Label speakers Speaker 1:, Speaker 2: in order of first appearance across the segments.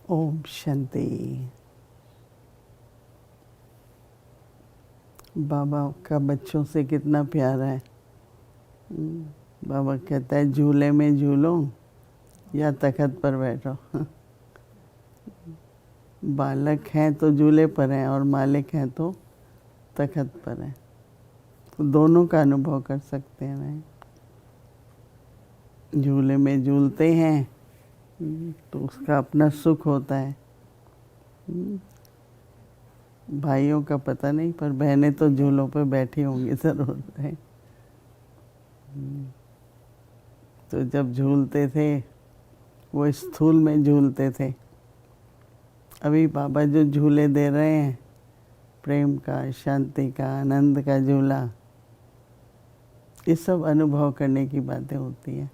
Speaker 1: ओम शांति। बाबा का बच्चों से कितना प्यार है। बाबा कहता है झूले में झूलो या तख्त पर बैठो। बालक हैं तो झूले पर हैं और मालिक हैं तो तख्त पर हैं, तो दोनों का अनुभव कर सकते हैं। नहीं, झूले में झूलते हैं तो उसका अपना सुख होता है। भाइयों का पता नहीं, पर बहनें तो झूलों पे बैठी होंगी जरूर है। तो जब झूलते थे वो स्थूल में झूलते थे। अभी बाबा जो झूले दे रहे हैं, प्रेम का, शांति का, आनंद का झूला, ये सब अनुभव करने की बातें होती हैं।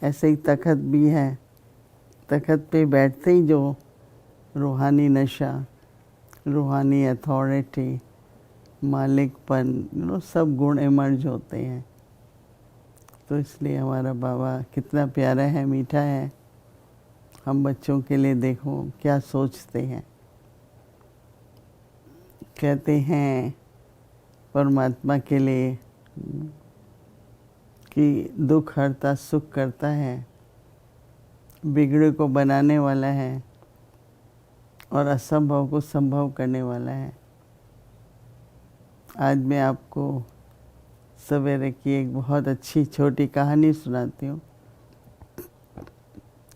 Speaker 1: ऐसे ही तख्त भी है। तख्त पे बैठते ही जो रूहानी नशा, रूहानी अथॉरिटी, मालिकपन, सब गुण इमर्ज होते हैं। तो इसलिए हमारा बाबा कितना प्यारा है, मीठा है। हम बच्चों के लिए देखो क्या सोचते हैं। कहते हैं परमात्मा के लिए कि दुख हरता सुख करता है, बिगड़े को बनाने वाला है और असंभव को संभव करने वाला है। आज मैं आपको सवेरे की एक बहुत अच्छी छोटी कहानी सुनाती हूँ।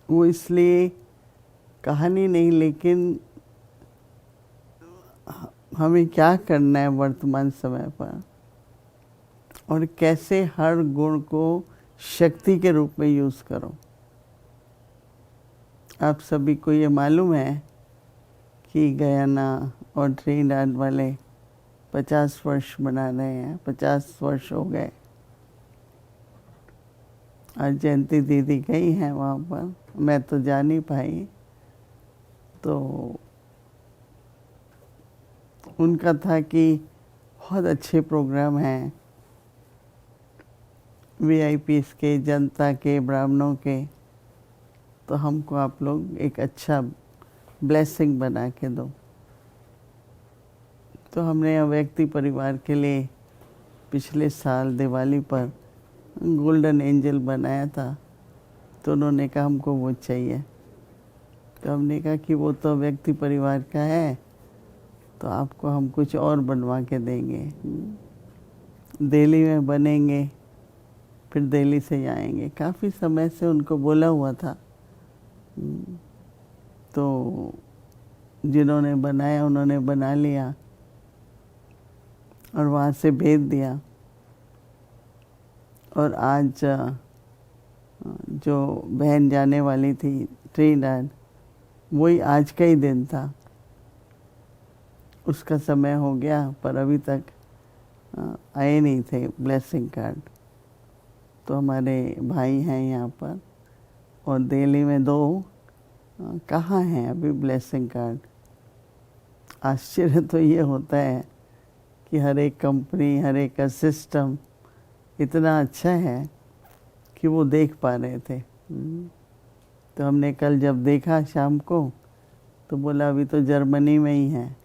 Speaker 1: वो इसलिए कहानी नहीं, लेकिन हमें क्या करना है वर्तमान समय पर और कैसे हर गुण को शक्ति के रूप में यूज़ करो। आप सभी को ये मालूम है कि गयाना और ट्रिनिडाद वाले 50 वर्ष मना रहे हैं। 50 वर्ष हो गए। आज जयंती दीदी गई हैं वहाँ पर, मैं तो जा नहीं पाई। तो उनका था कि बहुत अच्छे प्रोग्राम हैं, VIPs के, जनता के, ब्राह्मणों के, तो हमको आप लोग एक अच्छा ब्लेसिंग बना के दो। तो हमने अव्यक्ति परिवार के लिए पिछले साल दिवाली पर गोल्डन एंजल बनाया था। तो उन्होंने कहा हमको वो चाहिए। तो हमने कहा कि वो तो अव्यक्ति परिवार का है, तो आपको हम कुछ और बनवा के देंगे। दिल्ली में बनेंगे, फिर दिल्ली से आएंगे। काफ़ी समय से उनको बोला हुआ था। तो जिन्होंने बनाया उन्होंने बना लिया और वहाँ से भेज दिया। और आज जो बहन जाने वाली थी ट्रिनिडाद, वही आज का ही दिन था। उसका समय हो गया पर अभी तक आए नहीं थे ब्लेसिंग कार्ड। तो हमारे भाई हैं यहाँ पर और दिल्ली में 2 कहाँ हैं अभी ब्लेसिंग कार्ड। आश्चर्य तो ये होता है कि हर एक कंपनी, हर एक का सिस्टम इतना अच्छा है कि वो देख पा रहे थे। तो हमने कल जब देखा शाम को तो बोला अभी तो जर्मनी में ही है,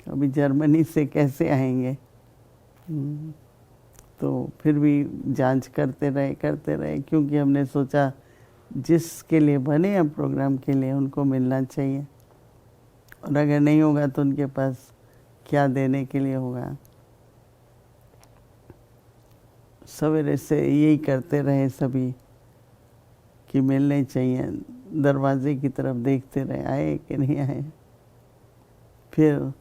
Speaker 1: अभी जर्मनी से कैसे आएंगे। तो फिर भी जांच करते रहे क्योंकि हमने सोचा जिसके लिए बने हैं प्रोग्राम के लिए उनको मिलना चाहिए, और अगर नहीं होगा तो उनके पास क्या देने के लिए होगा। सवेरे से यही करते रहे सभी कि मिलने चाहिए। दरवाजे की तरफ देखते रहे, आए कि नहीं आए। फिर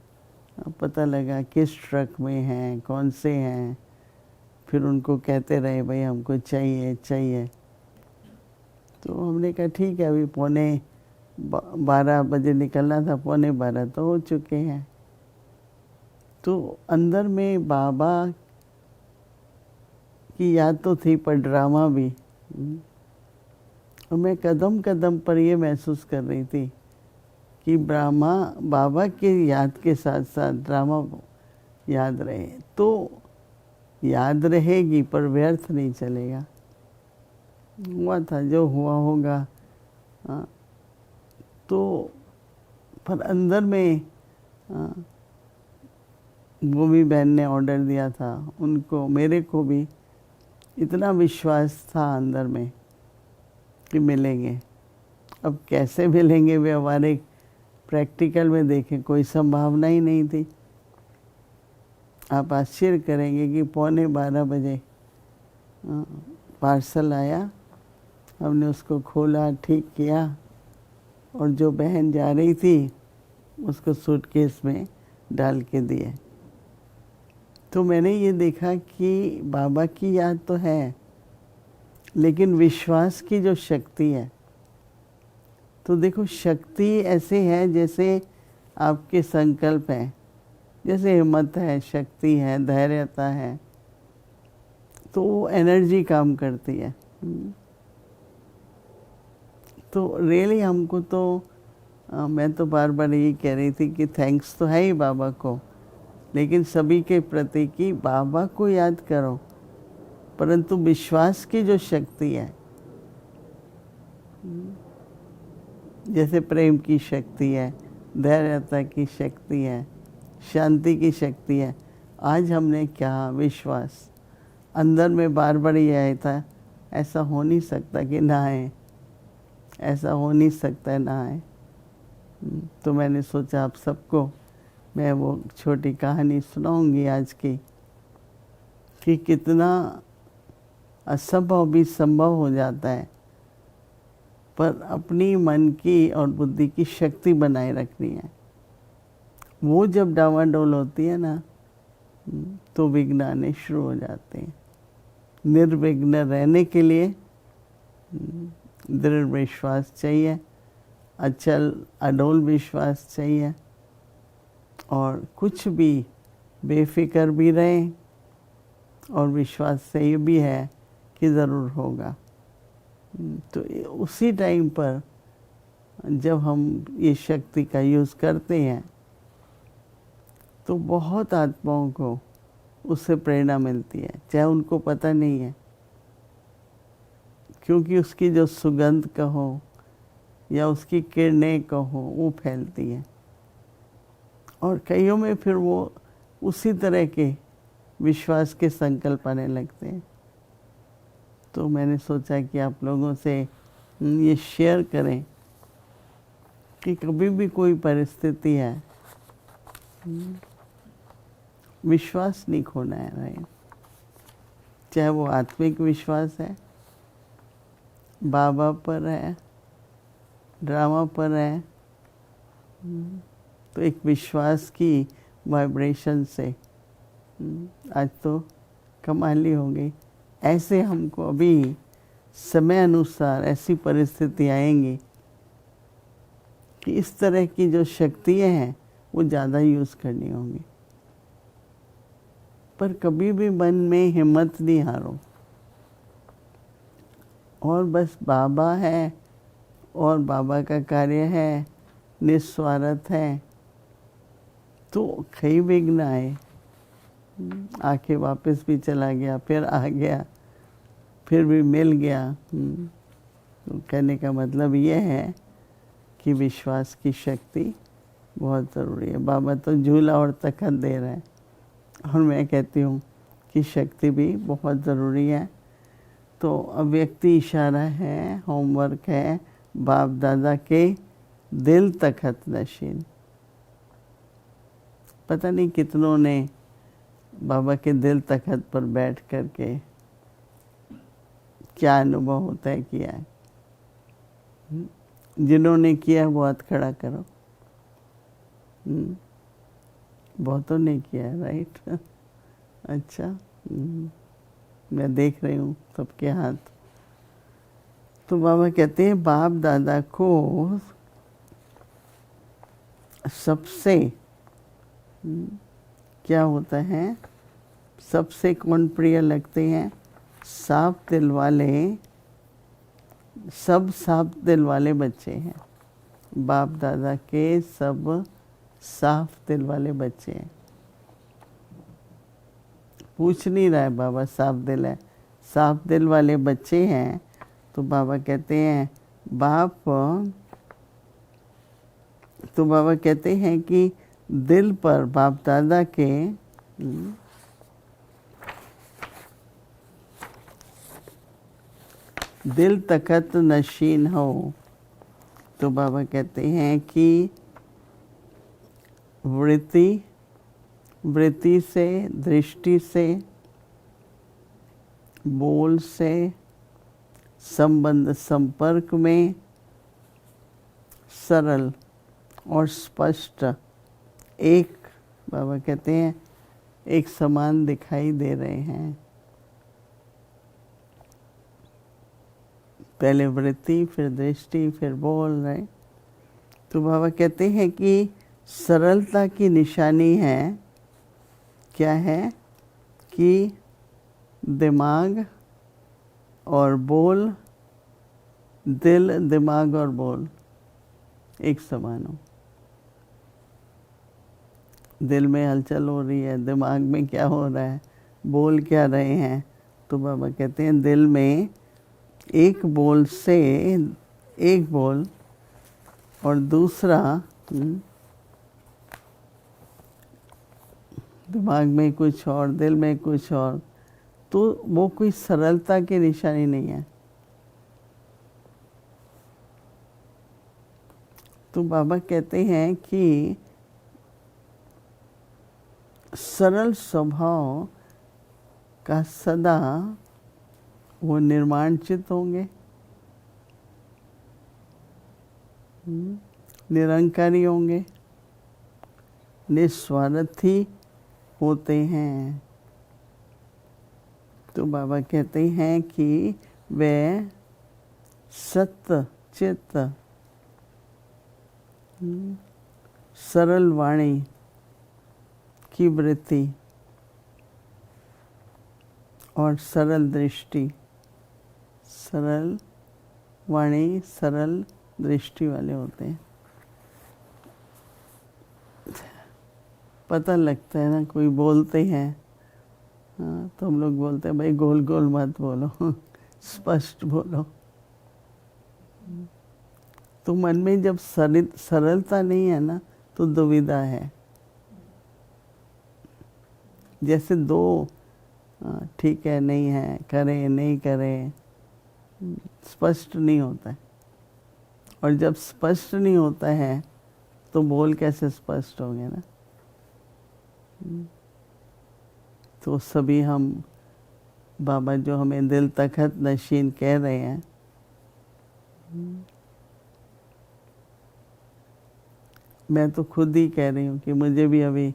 Speaker 1: पता लगा किस ट्रक में हैं, कौन से हैं। फिर उनको कहते रहे भाई हमको चाहिए। तो हमने कहा ठीक है, अभी 11:15 बजे निकलना था, 11:15 तो हो चुके हैं। तो अंदर में बाबा की याद तो थी पर ड्रामा भी। और मैं कदम कदम पर ये महसूस कर रही थी कि बाबा के याद के साथ साथ ड्रामा याद रहे तो याद रहेगी पर व्यर्थ नहीं चलेगा। हुआ था, जो हुआ होगा। हाँ, तो पर अंदर में वो भी बहन ने ऑर्डर दिया था उनको, मेरे को भी इतना विश्वास था अंदर में कि मिलेंगे। अब कैसे मिलेंगे व्यवहारिक प्रैक्टिकल में देखें, कोई संभावना ही नहीं थी। आप आश्चर्य करेंगे कि 11:15 पार्सल आया, हमने उसको खोला, ठीक किया, और जो बहन जा रही थी उसको सूटकेस में डाल के दिए। तो मैंने ये देखा कि बाबा की याद तो है, लेकिन विश्वास की जो शक्ति है, तो देखो शक्ति ऐसे है जैसे आपके संकल्प हैं, जैसे हिम्मत है, शक्ति है, धैर्यता है, तो वो एनर्जी काम करती है। तो रियली हमको तो मैं तो बार बार यही कह रही थी कि थैंक्स तो है ही बाबा को, लेकिन सभी के प्रति कि बाबा को याद करो, परंतु विश्वास की जो शक्ति है, जैसे प्रेम की शक्ति है, धैर्यता की शक्ति है, शांति की शक्ति है। आज हमने क्या विश्वास अंदर में बार बार ये आया था, ऐसा हो नहीं सकता कि ना आए, ऐसा हो नहीं सकता है ना आए। तो मैंने सोचा आप सबको मैं वो छोटी कहानी सुनाऊंगी आज की, कि कितना असंभव भी संभव हो जाता है, पर अपनी मन की और बुद्धि की शक्ति बनाए रखनी है। वो जब डावाडोल होती है ना, तो विघ्न आने शुरू हो जाते हैं। निर्विघ्न रहने के लिए दृढ़ विश्वास चाहिए, अचल अडोल विश्वास चाहिए, और कुछ भी बेफिक्र भी रहें, और विश्वास से ये भी है कि ज़रूर होगा। तो उसी टाइम पर जब हम ये शक्ति का यूज़ करते हैं, तो बहुत आत्माओं को उससे प्रेरणा मिलती है, चाहे उनको पता नहीं है, क्योंकि उसकी जो सुगंध कहो या उसकी किरणें कहो, वो फैलती है, और कईयों में फिर वो उसी तरह के विश्वास के संकल्प आने लगते हैं। तो मैंने सोचा कि आप लोगों से ये शेयर करें कि कभी भी कोई परिस्थिति है, विश्वास नहीं खोना है, राइट? चाहे वो आत्मिक विश्वास है, बाबा पर है, ड्रामा पर है, तो एक विश्वास की वाइब्रेशन से आज तो कमाल ही हो गई। ऐसे हमको अभी समय अनुसार ऐसी परिस्थिति आएंगी कि इस तरह की जो शक्तियाँ हैं वो ज़्यादा यूज़ करनी होंगी। पर कभी भी मन में हिम्मत नहीं हारो, और बस बाबा है और बाबा का कार्य है, निस्वार्थ है, तो कई विघ्न आए, आके वापस भी चला गया, फिर आ गया, फिर भी मिल गया। तो कहने का मतलब ये है कि विश्वास की शक्ति बहुत ज़रूरी है। बाबा तो झूला और तखत दे रहे हैं, और मैं कहती हूँ कि शक्ति भी बहुत ज़रूरी है। तो अव्यक्ति इशारा है, होमवर्क है, बाप दादा के दिल तखत नशीन। पता नहीं कितनों ने बाबा के दिल तखत पर बैठ कर के क्या अनुभव होता है किया है। जिन्होंने किया वो हाथ खड़ा करो। बहुतों ने किया है, राइट? अच्छा, मैं देख रही हूँ सबके हाथ। तो बाबा कहते हैं बाप दादा को सबसे क्या होता है, सबसे कौन प्रिय लगते हैं? साफ दिल वाले, सब साफ दिल वाले बच्चे हैं। बाप दादा के सब साफ दिल वाले बच्चे हैं। पूछ नहीं रहा है बाबा, साफ दिल है, साफ दिल वाले बच्चे हैं। तो बाबा कहते हैं तो बाबा कहते हैं कि दिल पर बाप दादा के दिल तखत नशीन हो। तो बाबा कहते हैं कि वृत्ति से, दृष्टि से, बोल से, संबंध संपर्क में सरल और स्पष्ट एक, बाबा कहते हैं, एक समान दिखाई दे रहे हैं। पहले वृत्ति, फिर दृष्टि, फिर बोल रहे। तो बाबा कहते हैं कि सरलता की निशानी है, क्या है कि दिमाग और बोल, दिल, दिमाग और बोल एक समान हो। दिल में हलचल हो रही है, दिमाग में क्या हो रहा है, बोल क्या रहे हैं। तो बाबा कहते हैं दिल में एक बोल से एक बोल और दूसरा दिमाग में कुछ और, दिल में कुछ और, तो वो कोई सरलता की निशानी नहीं है। तो बाबा कहते हैं कि सरल स्वभाव का सदा वो निर्माणचित होंगे, निरंकारी होंगे, निस्वार्थी होते हैं। तो बाबा कहते हैं कि वे सत्य चित्त, सरल वाणी की वृत्ति और सरल दृष्टि, सरल वाणी, सरल दृष्टि वाले होते हैं। पता लगता है ना, कोई बोलते हैं, हाँ, तो हम लोग बोलते हैं भाई गोल गोल मत बोलो, स्पष्ट बोलो। तो मन में जब सरलता नहीं है ना, तो दुविधा है। जैसे दो ठीक है नहीं है, करें नहीं करें, स्पष्ट नहीं होता है। और जब स्पष्ट नहीं होता है तो बोल कैसे स्पष्ट होंगे ना। तो सभी हम बाबा जो हमें दिल तखत नशीन कह रहे हैं, मैं तो खुद ही कह रही हूँ कि मुझे भी अभी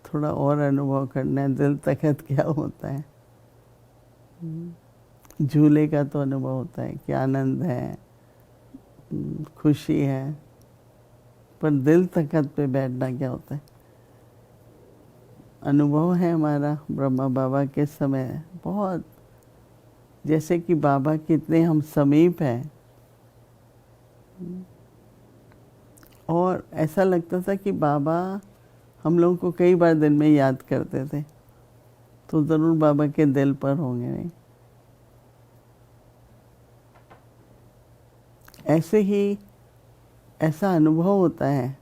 Speaker 1: थोड़ा और अनुभव करना है दिल तखत क्या होता है। झूले का तो अनुभव होता है कि आनंद है, खुशी है, पर दिल तखत पे बैठना क्या होता है। अनुभव है हमारा ब्रह्मा बाबा के समय बहुत, जैसे कि बाबा कितने हम समीप हैं, और ऐसा लगता था कि बाबा हम लोगों को कई बार दिन में याद करते थे, तो ज़रूर बाबा के दिल पर होंगे। नहीं, ऐसे ही ऐसा अनुभव होता है,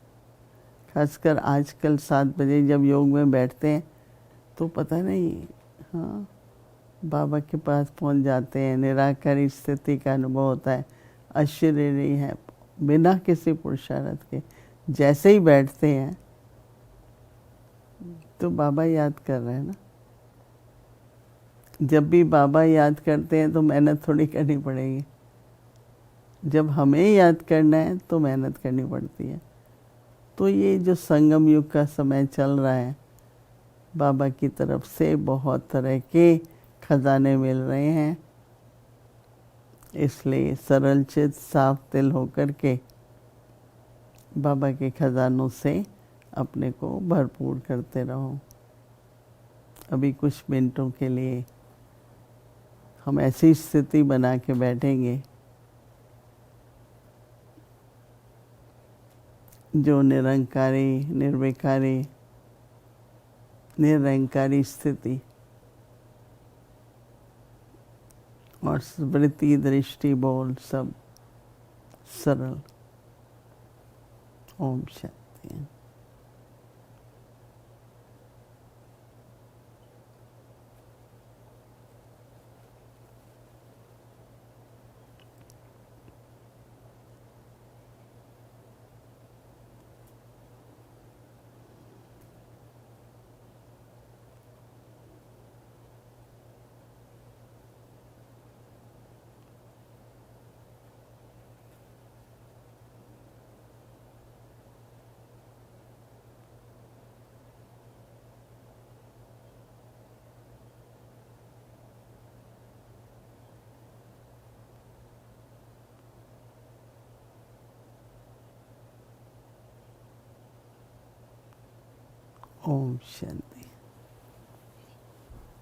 Speaker 1: खासकर आजकल 7 बजे जब योग में बैठते हैं तो पता नहीं, हाँ, बाबा के पास पहुंच जाते हैं, निराकारी स्थिति का अनुभव होता है, अशरीरी है, बिना किसी पुरुषार्थ के जैसे ही बैठते हैं तो बाबा याद कर रहे हैं ना। जब भी बाबा याद करते हैं तो मेहनत थोड़ी करनी पड़ेगी, जब हमें याद करना है तो मेहनत करनी पड़ती है। तो ये जो संगम युग का समय चल रहा है, बाबा की तरफ से बहुत तरह के खजाने मिल रहे हैं, इसलिए सरल चित साफ दिल होकर के बाबा के खजानों से अपने को भरपूर करते रहो। अभी कुछ मिनटों के लिए हम ऐसी स्थिति बना के बैठेंगे जो निरंकारी, निर्विकारी, निरंकारी स्थिति, और स्मृति दृष्टि बोल सब सरल। ओम शांति। ओम शांति।